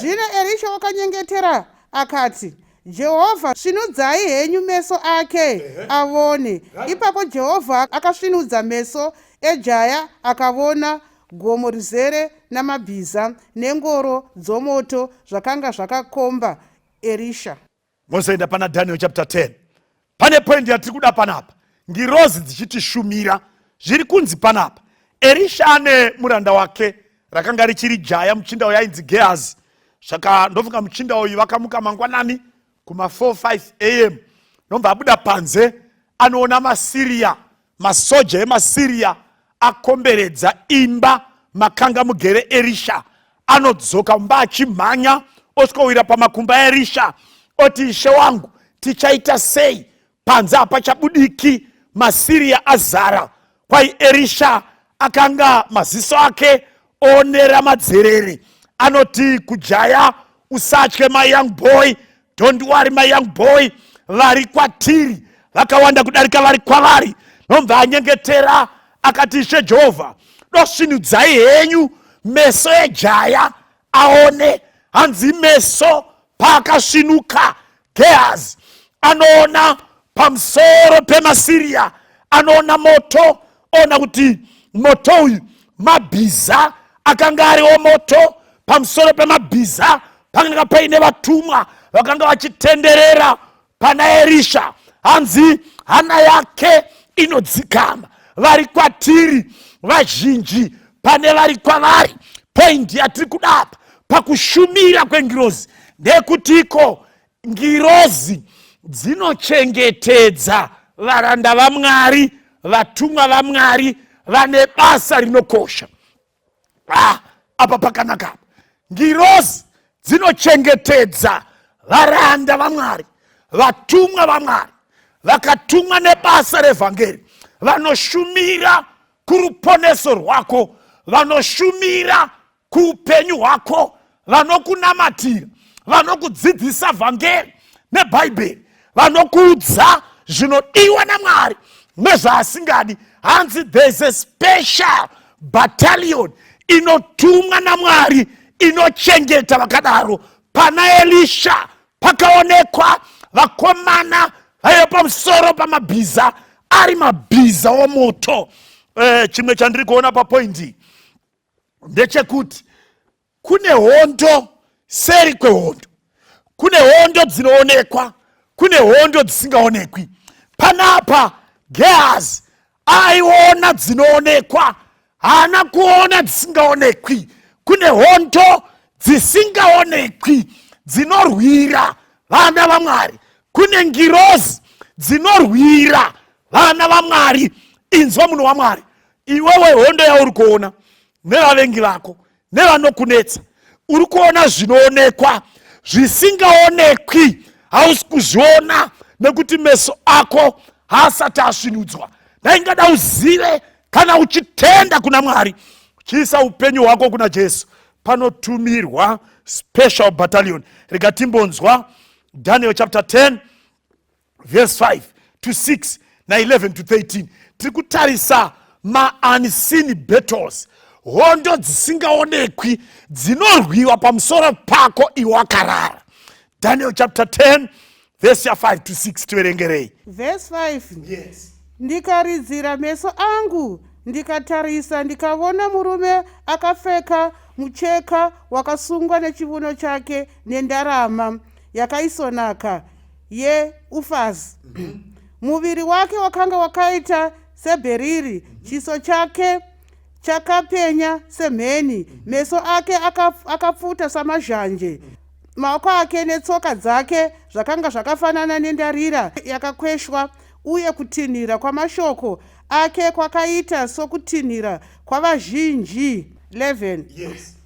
Zvino Elisha wakanyengetera akati, Jehovha, svinudzai henyu meso ake avone. Ipapo Jehovha akasvinudza meso ejaya, akavona gomo rizere namabhiza nengoro dzomoto zvakanga zvakakomba Elisha. Mozoenda pana Daniel chapter 10. Pane point yatiri kuda panapa, ngirozi dzichitishumira zviri kunzi panapa. Elisha ane muranda wake rakanga richiri jaya, muchinda uyu ainzi Gehazi. Saka ndofunga muchinda uyu vakamuka mangwanani kuma 4-5 am, nobva abuda panze anoona maSiria, masoja emaSiria akomberedza imba makanga mugere Elisha. Anodzoka mumba achimhanya, osvika pamakumba aElisha oti, ishe wangu, tichaita sei? Panze hapachabudiki, maSiria azara. Kwai Elisha akanga maziso ake onera madzerere. Anoti kujaya, usatye my young boy, don't worry my young boy, vari kwatiri vakawanda kudarika vari kwavari. Nobva anyengetera akati, ishe Jehovha, dosvinudzai henyu meso ejaya aone. Hanzi meso paakasvinuka Gehazi anoona pamusoro pemaSiria, anoona moto, ona kuti moto uyu mabhiza akanga ariwo moto. Pamusoro pemabhiza pakanga paine vatumwa vakanga vachitenderera pana Elisha. Hanzi hana yake inodzikama, vari kwatiri vazhinji pane vari kwavari. Poindi yatiri kudapa pakushumira kwengirozi ndekutiko ngirozi dzinochengetedza varanda vaMwari, vatumwa vaMwari vane basa rinokosha. Apa pakanaka. Ngirozi dzinochengetedza varanda vaMwari, vatumwa vaMwari vakatumwa nebasa revhangeri, vanoshumira kuruponeso rwako, vanoshumira kuupenyu hwako, vanokunamatira, vanokudzidzisa vhangeri nebhaibheri, vanokuudza zvinodiwa naMwari nezvaasingadi. Hanzi there's a special battalion inotumwa naMwari inochengeta vakadaro. Pana Elisha pakaonekwa vakomana vaiva pamusoro pamabhiza, ari mabhiza omoto. Chimwe chandiri kuona papoindi ndechekuti kune hondo seri kwehondo. Kune hondo dzinoonekwa, kune hondo dzisingaonekwi. Panapa Gehazi aiona dzinoonekwa, haana kuona dzisingaonekwi. Kune hondo dzisingaonekwi dzinorwira vana vaMwari. Kune ngirozi dzinorwira vana vaMwari. Inzwa munhu waMwari, iwewe hondo yauri kuona nevavengi vako nevanokunetsa, uri kuona zvinoonekwa. Zvisingaonekwi hausi kuzviona nekuti meso ako haasati asvinudzwa. Ndaingada uzive kana uchitenda kuna Mwari, uchiisa upenyu hwako kuna Jesu, panotumirwa special battalion. Rega timbonzwa Daniel chapter 10 verse 5 to 6 na 11 to 13. Tiri kutarisa unseen battles, hondo dzisingaonekwi dzinorwiwa pamusoro pako iwakarara. Daniel chapter 10 verse 5 to 6 tiverengerei. Verse 5. Yes. Ndikaridzira meso angu ndikatarisa, ndikaona murume akapfeka mucheka wakasungwa nechivuno chake nendarama yakaisonaka yeufazi. Muviri wake wakanga wakaita sebheriri, chiso chake chakapenya semheni, meso ake akapfuta samazhanje, maoko ake netsoka dzake zvakanga zvakafanana nendarira yakakweshwa, uye kutinhira kwamashoko ake kwakaita sokutinhira kwavazhinji. 11. Yes.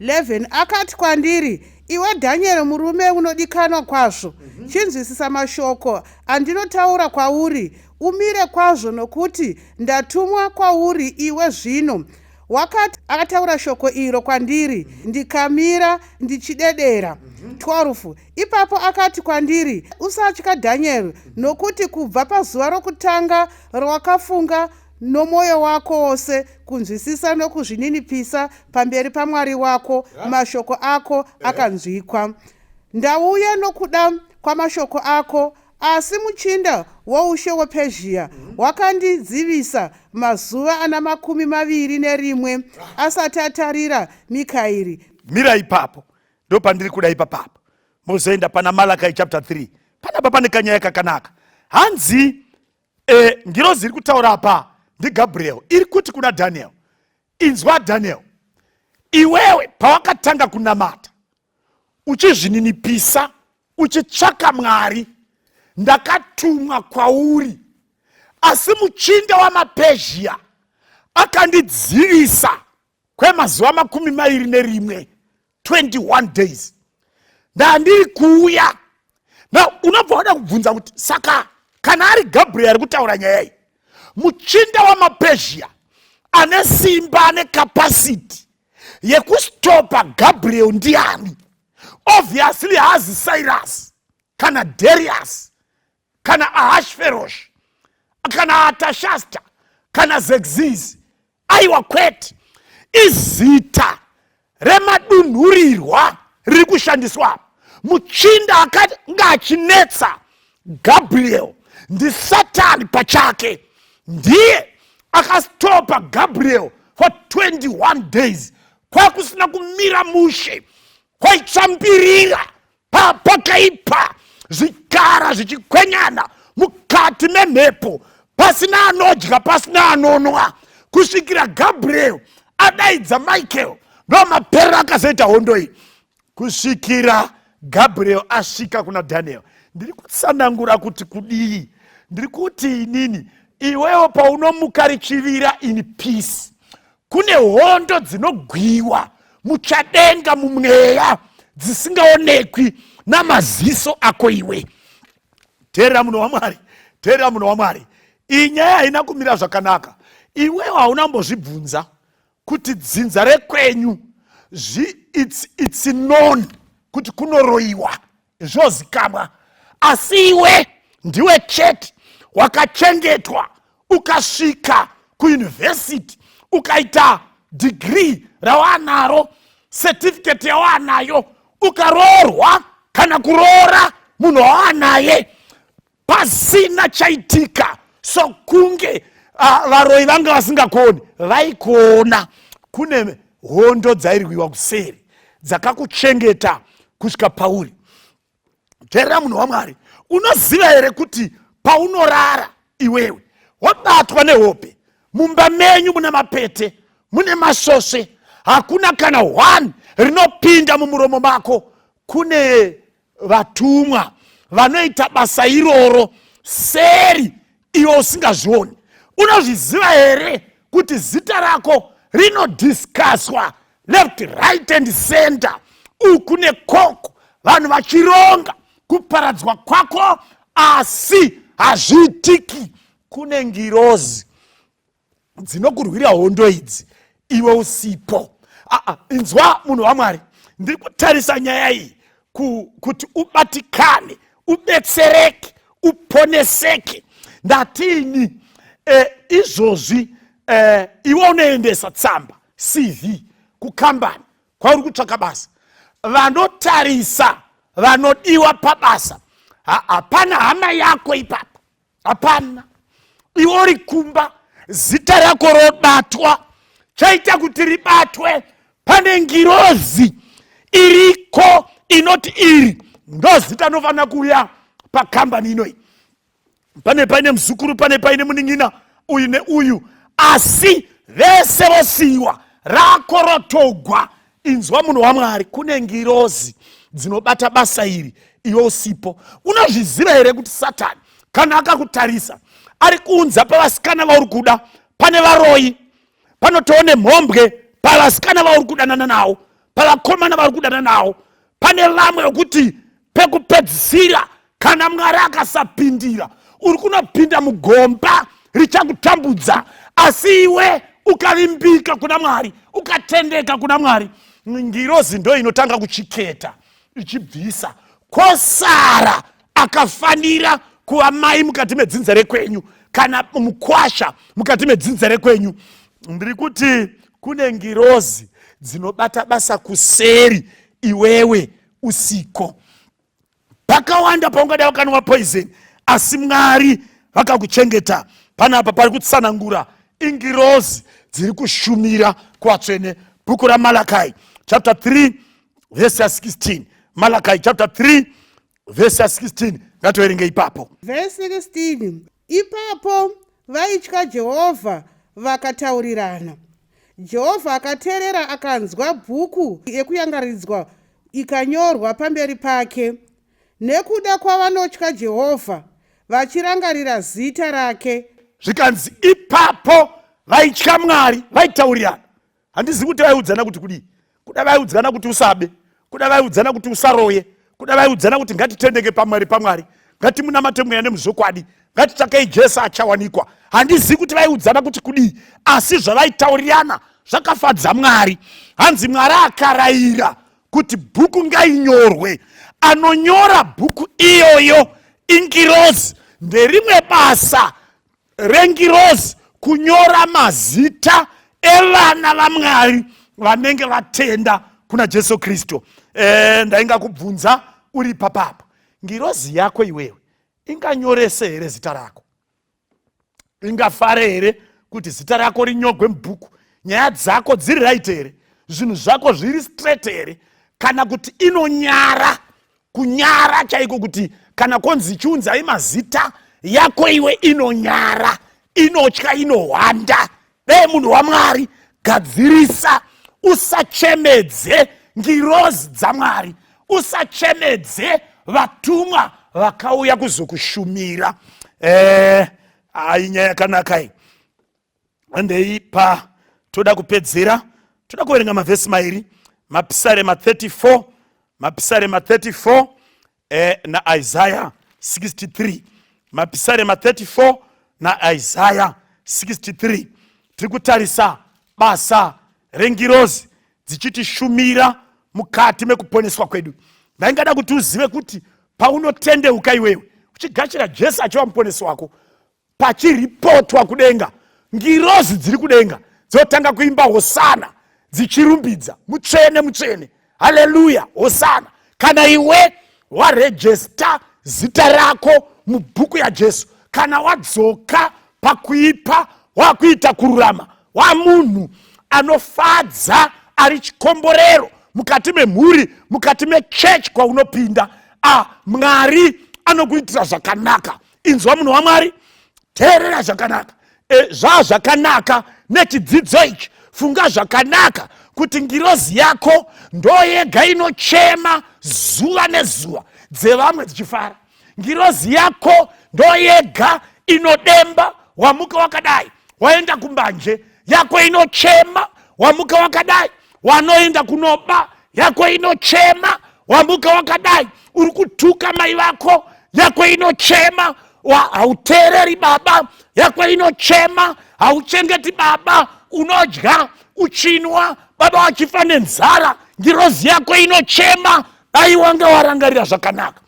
11 akati kwandiri, iwe Dhanieri, murume unodikanwa kwazvo, chinzwisisa mashoko andinotaura kwauri, umire kwazvo, nokuti ndatumwa kwauri iwe zvino. Wakati akataura shoko iro kwandiri, ndikamira ndichidedera. 12 ipapo akati kwandiri, usatya Dhanieri, nokuti kubva pazuva rokutanga rawakafunga nomwoyo wako wose kunzwisisa nokuzvininipisa pamberi paMwari wako, mashoko ako akanzwikwa. Ndauya nokuda kwamashoko ako, asi muchinda woushe wePezhia wakandidzivisa mazuva ana 21 asati atarira Mikairi. Mira ipapo ndo pandiri kuda ipapapo. Mozoenda pana Malachi chapter 3. Panapa pane kanyaya kakanaka. Hanzi ngirozi iri kutaura apa ndi Gabriel, iri kuti kuna Daniel, inzwa Daniel, iwewe pawakatanga kunamata uchizvininipisa uchitsvaka Mwari, ndakatumwa kwauri, asi muchinda wamaPezhia akandidzivisa kwemazuva 21, 21 days. Ndandiri kuuya. Na unabva wada kubvunza kuti saka kana ari Gabriel ari kutaura nyaya iyi, muchinda wamaPezhia ane simba, ane capacity yekustopa Gabriel ndiani? Obviously hazi Cyrus kana Darius kana Ahashverosh kana Atashasta kana Xerxes. Aiwa kwete, izita remadunhurirwa riri kushandiswa. Muchinda akanga achinetsa Gabriel ndi Satani pachake, ndiye akastopa Gabriel for 21 days. Kwakusina kumira mushe, kwaitsambirira pakaipa, zvikara zvichikwenyana mukati memhepo pasina anodya, pasina anonwa, kusvikira Gabriel adaidza Michael. Ndo maperero akazoita hondo iyi, kusvikira Gabriel asvika kuna Daniel. Ndiri kutsanangura kuti kudii, ndiri kuti inini, iwewo paunomuka richivira in peace, kune hondo dzinogwiwa muchadenga mumweya dzisingaonekwi namaziso ako iwe. Teerera munhu waMwari, teerera munhu waMwari. Iyi nyaya haina kumira zvakanaka. Iwewo haunambozvibvunza kuti dzinza rekwenyu it's known kuti kunoroiwa, zvozikamwa. Asi iwe ndiwe chete wakachengetwa, ukasvika kuuniversity, ukaita degree rawanaro, certificate yawanayo, ukaroorwa kana kuroora munhu wawanaye, pasina chaitika sokunge varoi vanga vasingakoni. Vaikuona kune hondo dzairwiwa kuseri dzakakuchengeta kusvika pauri. Teerera munhu waMwari, unoziva here kuti paunorara iwewe wabatwa nehope, mumba menyu muna mapete, mune masvosve, hakuna kana one rinopinda mumuromo mako. Kune vatumwa vanoita basa iroro seri iwe usingazvioni. Unozviziva here kuti zita rako rinodhiskaswa left, right and center, uku nekoko, vanhu vachironga kuparadzwa kwako, asi hazviitiki. Kune ngirozi dzinokurwira hondo idzi iwe usipo. Inzwa munhu waMwari, ndiri kutarisa nyaya iyi kuti ubatikane, ubetsereke, uponeseke. Ndatini izvozvi iwe unoendesa tsamba CV kukambani kwauri kutsvaka basa, vanotarisa vanodiwa pabasa, hapana hama yako ipapo, hapana. Iwe uri kumba, zita rako robatwa. Chaita kuti ribatwe, pane ngirozi iriko inoti iri ndo zita rinofana kuuya pakambani inoi. Pane paine muzukuru, pane paine muning'ina uyu neuyu, asi vese vosiyiwa, rako rotogwa. Inzwa munhu waMwari, kune ngirozi dzinobata basa iri iwe usipo. Unozviziva here kuti Satani kana akakutarisa ari kuunza pavasikana vauri kuda, pane varoi, panotoone mhombwe pavasikana vauri kudanana navo, pavakomana vauri kudanana navo, pane vamwe vekuti pekupedzisira kana Mwari akasapindira uri kunopinda mugomba richakutambudza. Asi iwe ukarimbika kuna Mwari, ukatendeka kuna Mwari, ngirozi ndo inotanga kuchiketa ichibvisa. Kosara akafanira kuva mai mukati medzinza rekwenyu, kana mukwasha mukati medzinza rekwenyu. Ndiri kuti kune ngirozi dzinobata basa kuseri iwewe usiko. Pakawanda paungada wakanwa poison, asi Mwari vakakuchengeta. Panapa pari kutsanangura ingirozi dziri kushumira kuvatsvene. Bhuku raMalachi chapter 3 verse 16. Malachi chapter 3 verse 16. Ngatoerenge ipapo. Verse 16. Ipapo vaitya Jehovha vakataurirana. Jehovha akateerera akanzwa bhuku yekuyangaridzwa ikanyorwa pamberi pake. Nekuda kwavanotya Jehovha vachirangarira zita rake. Zvikanzi ipapo vaitya Mwari vaitaurirana. Handizivi kuti vaiudzana kuti kudii. Kuda vaiudzana kuti usabe, kuda vaiudzana kuti usaroye, kuda vaiudzana kuti ngatitendeke paMwari, ngatimunamate mweya nemuzvokwadi, ngatitsvakei Jesu achawanikwa. Handizivi kuti vaiudzana kuti kudii, asi zvavaitaurirana zvakafadza Mwari. Hanzi Mwari akarayira kuti bhuku ngainyorwe. Anonyora bhuku iyoyo ingirozi. Nderimwe basa rengirozi kunyora mazita evana vaMwari vanenge vatenda kuna Jesu Kristu. Ndainga kubvunza uri papapo, ngirozi yako iwewe inganyorese here zita rako? Ingafare here kuti zita rako rinyogwe mubhuku? Nyaya dzako dziri right here? Zvinhu zvako zviri straight here? Kana kuti inonyara, kunyara chaiko, kuti kana konzi chiunzai mazita yako iwe inonyara inotya inohwanda. Dai munhu waMwari, gadzirisa, usachemedze ngirozi dzaMwari, usachemedze vatumwa vakauya kuzokushumira. Inyaya yakanaka iyi. Andeipa toda kupedzera, toda kuverenga mavhesi mairi, Mapisarema 34, Mapisarema 34 na Isaiah 63. Mapisarema 34 na Isaiah 63. Tiri kutarisa basa rengirozi dzichitishumira mukati mekuponeswa kwedu. Ndaingada kuti uzive kuti paunotendeuka iwewe uchigashira Jesu achiva muponesi wako, pachiripotwa kudenga, ngirozi dziri kudenga dzotanga kuimba hosana dzichirumbidza, mutsvene mutsvene, haleluya, hosana. Kana iwe warejesta zita rako mubhuku yaJesu, kana wadzoka pakuipa, wakuita kururama, wamunhu anofadza, ari chikomborero mukati memhuri, mukati mechechi kwaunopinda, Mwari anokuitira zvakanaka. Inzwa munhu waMwari, teerera zvakanaka. Zvakanaka nechidzidzo ichi, funga zvakanaka kuti ngirozi yako ndoyega inochema zuva nezuva dzevamwe dzichifara. Ngirozi yako ndoyega inodemba, wamuka wakadai, waenda kumbanje, yako inochema, wamuka wakadai, wanoenda kunoba, yako inochema, wamuka wakadai, uri kutuka mai vako, yako inochema, hauteereri baba, yako inochema, hauchengeti baba, unodya uchinwa, baba wachifa nenzara, ngirozi yako inochema. Dai wanga warangarira zvakanaka,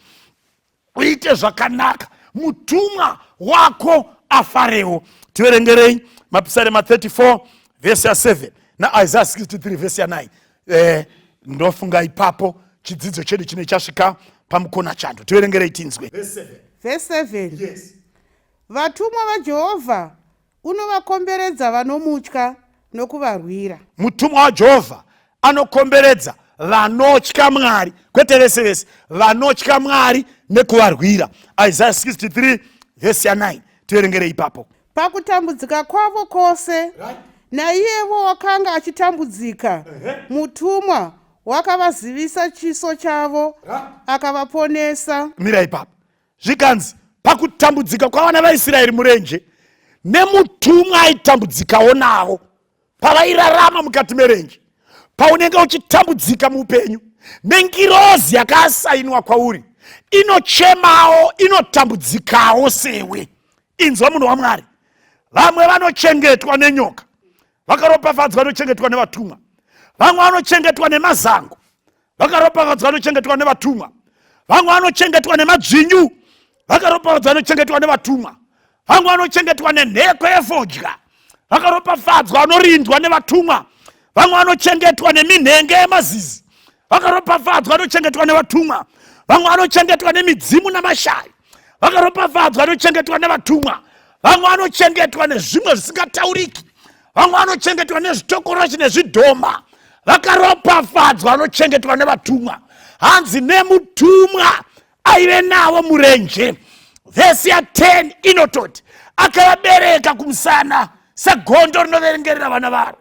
uite zvakanaka, mutumwa wako afarewo. Tiverengerei Mapisarema 34 vhesi 7 na Isaiah 63 vhesi 9. Ndofunga ipapo chidzidzo chedu chine chasvika pamukona chando. Tiverengerei tinzwe. Verse 7. Yes. Vatumwa vaJehovha unovakomberedza vanomutya nokuvarwira. Mutumwa waJehovha anokomberedza vanotya Mwari, kwete vese vese, vanotya Mwari nekuvarwira. Isaiah 63 vhesi 9. Tiverengerei ipapo. Pakutambudzika kwavo kwose, naiyevo wakanga achitambudzika, mutumwa wakavazivisa chiso chavo, akavaponesa. Mira ipapo. Zvikanzi pakutambudzika kwavana vaIsraeri murenje, nemutumwa aitambudzikawo navo pavairarama mukati merenje. Paunenge uchitambudzika muupenyu, nengirozi yakasainwa kwauri inochemawo, inotambudzikawo sewe. Inzwa munhu waMwari, vamwe vanochengetwa nenyoka, vakaropafadzwa vanochengetwa nevatumwa. Vamwe vanochengetwa nemazango, vakaropafadzwa vanochengetwa nevatumwa. Vamwe vanochengetwa nemadzvinyu, vakaropafadzwa vanochengetwa nevatumwa. Vamwe vanochengetwa nenhekwe yefodya, vakaropafadzwa vanorindwa nevatumwa. Vamwe vanochengetwa neminhenge yemazizi, vakaropafadzwa vanochengetwa nevatumwa. Vamwe vanochengetwa nemidzimu namashai, vakaropafadzwa vanochengetwa nevatumwa. Vamwe vanochengetwa nezvimwe zvisingatauriki, vamwe vanochengetwa nezvitokoroshi nezvidhoma, vakaropafadzwa vanochengetwa nevatumwa. Hanzi nemutumwa aive navo murenje. Vhesi 10 inototi akavabereka kumusana segondo rinoverengerera vana varo,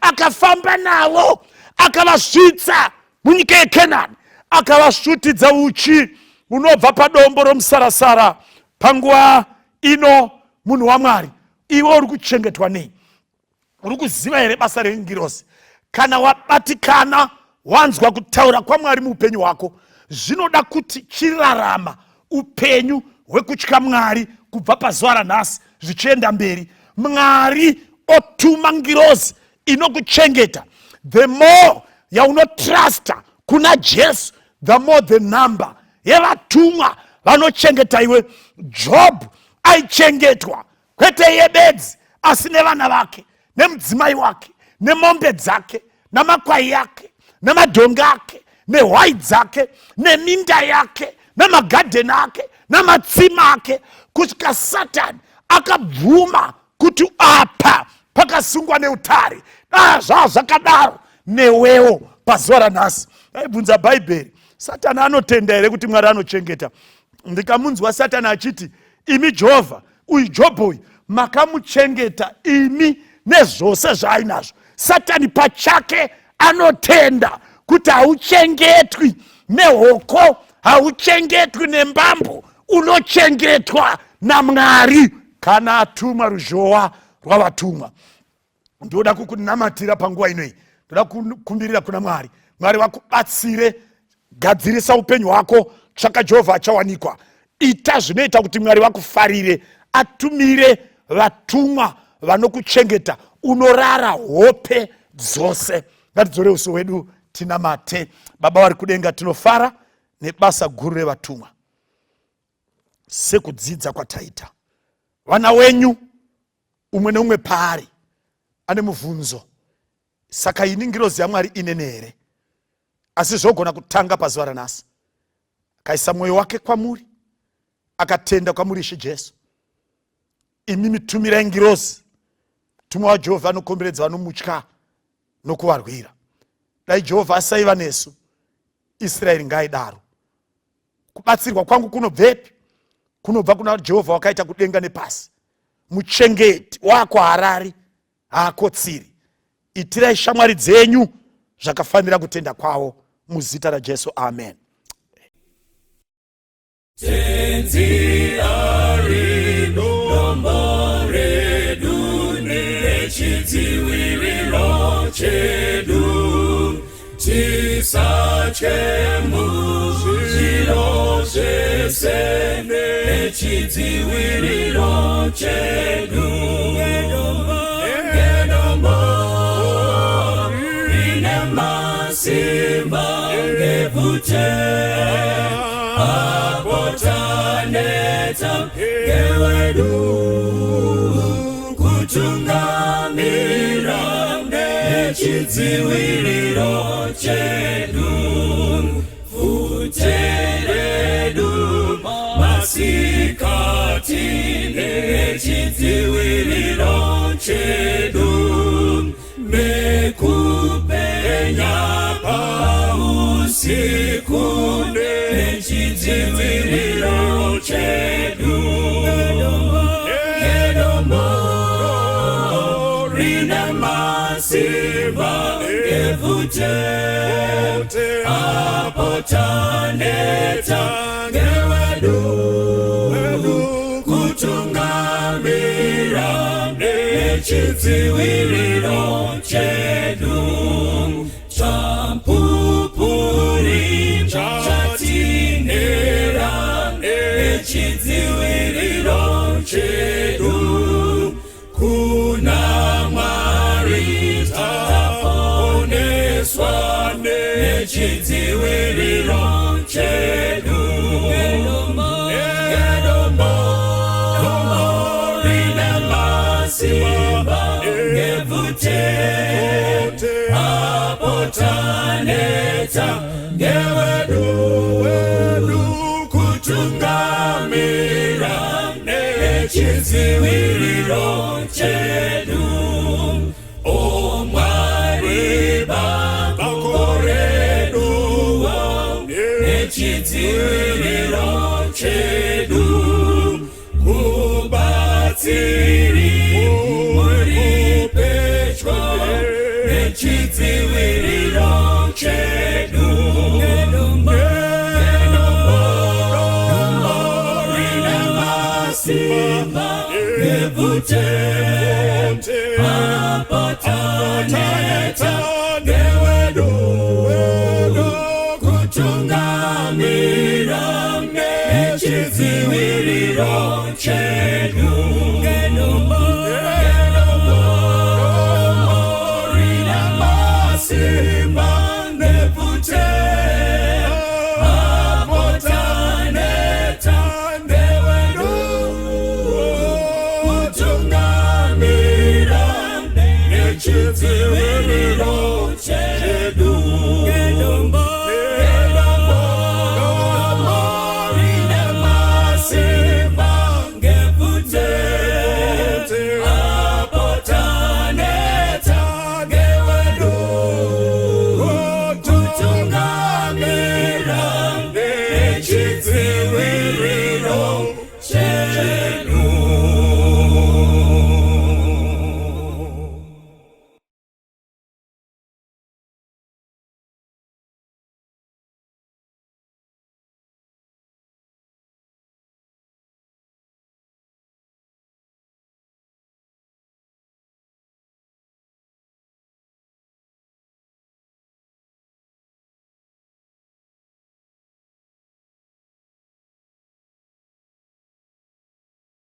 akafamba navo akavasvitsa munyika yeKenani, akavasvutidza uchi unobva padombo romusarasara. Panguva ino munhu waMwari, iwe uri kuchengetwa nei? Uri kuziva here basa rengirozi? Kana wabatikana, wanzwa kutaura kwaMwari muupenyu hwako, zvinoda kuti chirarama upenyu hwekutya Mwari kubva pazuva ranhasi zvichienda mberi. Mwari otuma ngirozi inokuchengeta. The more yaunotrasta kuna Jesu, the more the number yevatumwa vanochengeta iwe. Job aichengetwa, kwete iye bedzi, asi nevana vake, nemudzimai wake, nemombe dzake, namakwai yake, nemadhongi ake, nehwai dzake, neminda yake, nemagadheni ake, namatsima ake, kusvika Satani akabvuma kuti apa pakasungwa neutare. Zvakadaro newewo pazuva ranhasi. Aibvunza Bhaibheri, Satani anotenda here kuti Mwari anochengeta? Ndikamunzwa Satani achiti, imi Jehovha, uyu Jobho uyu makamuchengeta imi nezvose zvaainazvo. Satani pachake anotenda kuti hauchengetwi nehoko, hauchengetwi nembambo, unochengetwa naMwari kana atuma ruzhowa rwavatumwa. Ndoda kukunamatira panguva inoyi, ndoda kukumbirira kuna Mwari. Mwari vakubatsire, gadzirisa upenyu hwako, tsvaka Jehovha achawanikwa. Ita zvinoita kuti Mwari vakufarire, atumire vatumwa vanokuchengeta, unorara hope dzose. Ngatidzore uso hwedu tinamate. Baba vari kudenga, tinofara nebasa guru revatumwa. Sekudzidza kwataita, vana wenyu umwe neumwe paari ane mubvunzo. Saka ini ngirozi yaMwari inene here, asi zvogona kutanga pazuva ranhasi. Akaisa mwoyo wake kwamuri, akatenda kwamuri Ishe Jesu. Imi mitumirai ngirozi. Mutumwa waJehovha anokomberedza vanomutya nokuvarwira. Dai Jehovha asaiva nesu, Israeri ngaidaro. Kubatsirwa kwangu kunobvepi? Kunobva kuna Jehovha wakaita kudenga nepasi. Muchengeti wako harari, haakotsiri. Itirai shamwari dzenyu zvakafanira kutenda kwavo, muzita raJesu, amen. Tenzi ari nombo redu nechidziwiriro chedu, tisache muzviro zvese nechidziwiriro chedu. Ngedombo rine masimba ngevute, apotaneta ngewedu, kutungamira nechidziwiriro chedu. Vute redu masikati nechidziwiriro chedu, nekupenya pausiku nechidziwiriro chedu. Ngedombo rine masimba ngevute, apotaneta ngewedu, kutungamira nechidziwiriro chedu. Champupuri chatinera nechidziwiriro chedu, kuna Mwari taponeswa nechidziwiriro chedu. Ngedombo rine masimba ngevute, apotaneta ngewedu, kutungamira nechidziwiriro chedu. O Mwari bako redu, nechidziwiriro chedu, mubatsiri muri pedyo nechidziwiriro chedu. Ngedombo rine masimba ngevute, apotaneta